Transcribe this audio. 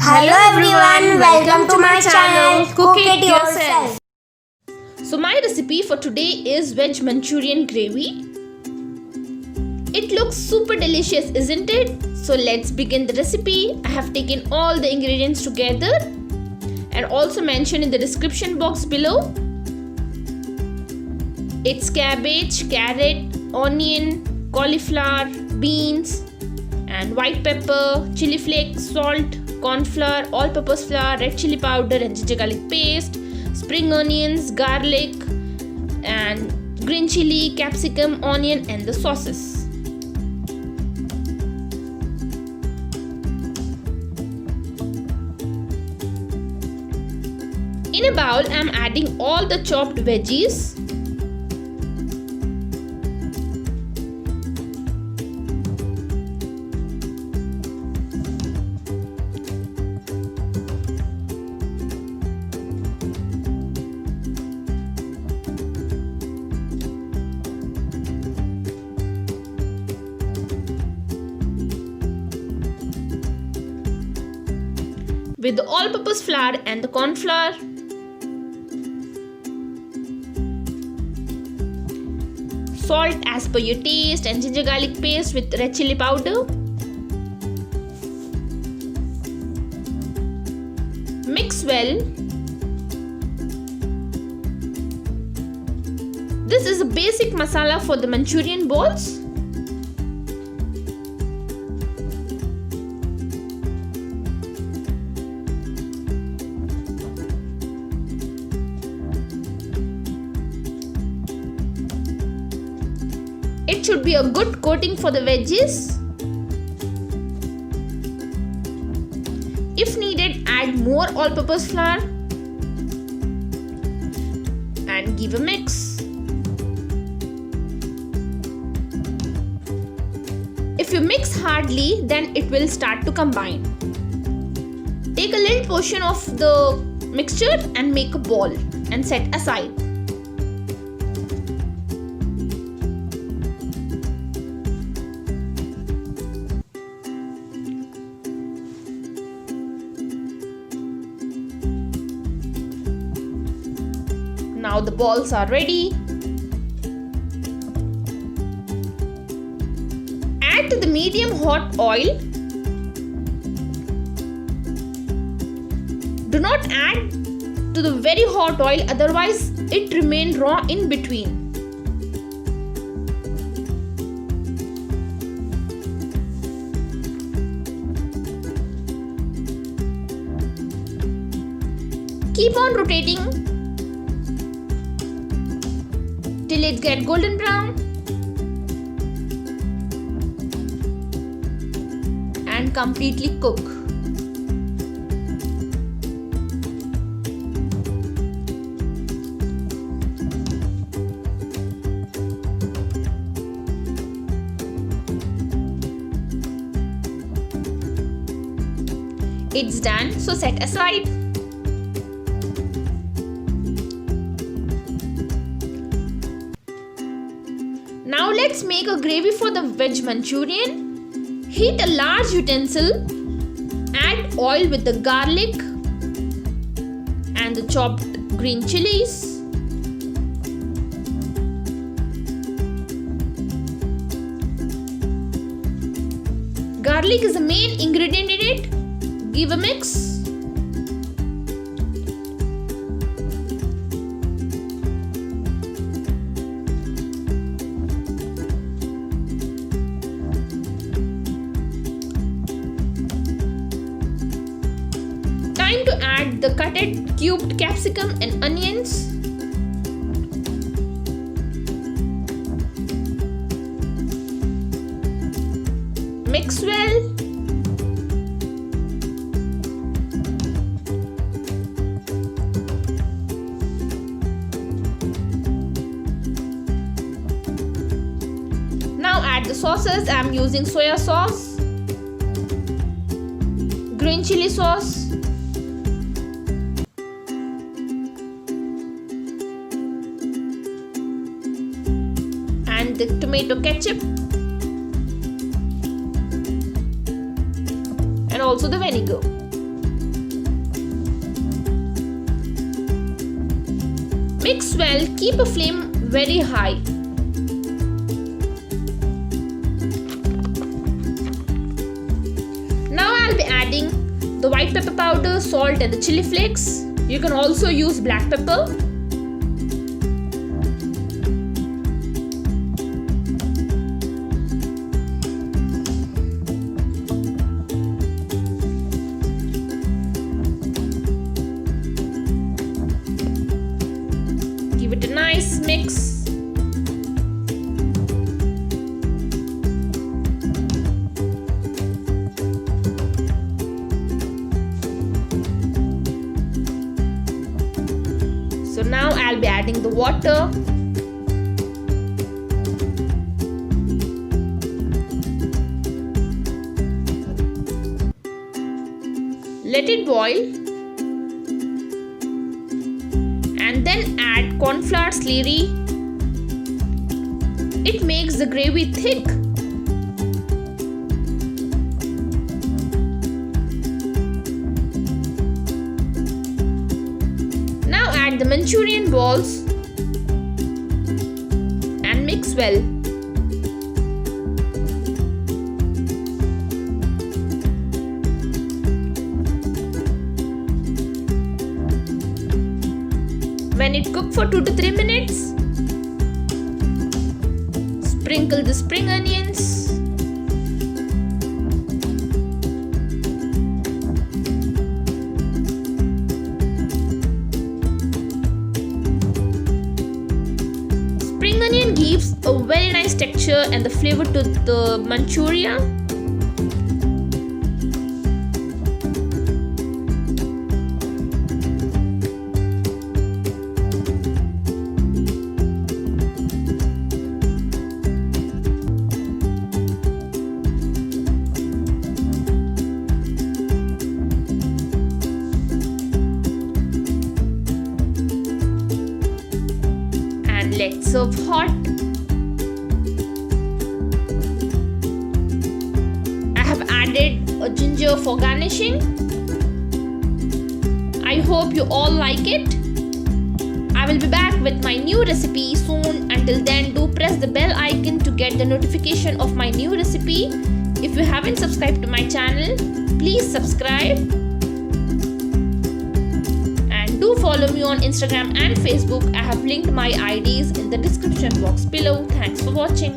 Hello everyone, welcome to my channel. Cook it yourself. So my recipe for today is Veg Manchurian gravy. It looks super delicious, isn't it? So let's begin the recipe. I have taken all the ingredients together and also mentioned in the description box below. It's cabbage, carrot, onion, cauliflower, beans and white pepper, chili flakes, salt, corn flour, all-purpose flour, red chili powder and ginger garlic paste, spring onions, garlic and green chili, capsicum, onion and the sauces. In a bowl, I am adding all the chopped veggies. With the all-purpose flour and the corn flour. Salt as per your taste and ginger garlic paste with red chili powder. Mix well. This is a basic masala for the Manchurian balls. It should be a good coating for the veggies. If needed, add more all-purpose flour and give a mix. If you mix hardly, then it will start to combine. Take a little portion of the mixture and make a ball and set aside. Now the balls are ready. Add to the medium hot oil. Do not add to the very hot oil, otherwise it remain raw in between. Keep on rotating till it gets golden brown and completely cook. It's done, so set aside. Now let's make a gravy for the Veg Manchurian. Heat a large utensil. Add oil with the garlic and the chopped green chilies. Garlic is the main ingredient in it. Give a mix. Time to add the cutted cubed capsicum and onions. Mix well. Now add the sauces. I am using soya sauce, green chili sauce, and the tomato ketchup and also the vinegar. Mix well, keep a flame very high. Now I'll be adding the white pepper powder, salt and the chili flakes. You can also use black pepper. Give it a nice mix. So now I'll be adding the water. Let it boil. And then add cornflour slurry. It makes the gravy thick. Now add the Manchurian balls and mix well. When it cooks for 2 to 3 minutes, sprinkle the spring onions. Spring onion gives a very nice texture and the flavor to the Manchuria. Let's serve hot. I have added a ginger for garnishing. I hope you all like it. I will be back with my new recipe soon. Until then, do press the bell icon to get the notification of my new recipe. If you haven't subscribed to my channel, please subscribe. Do follow me on Instagram and Facebook. I have linked my IDs in the description box below. Thanks for watching.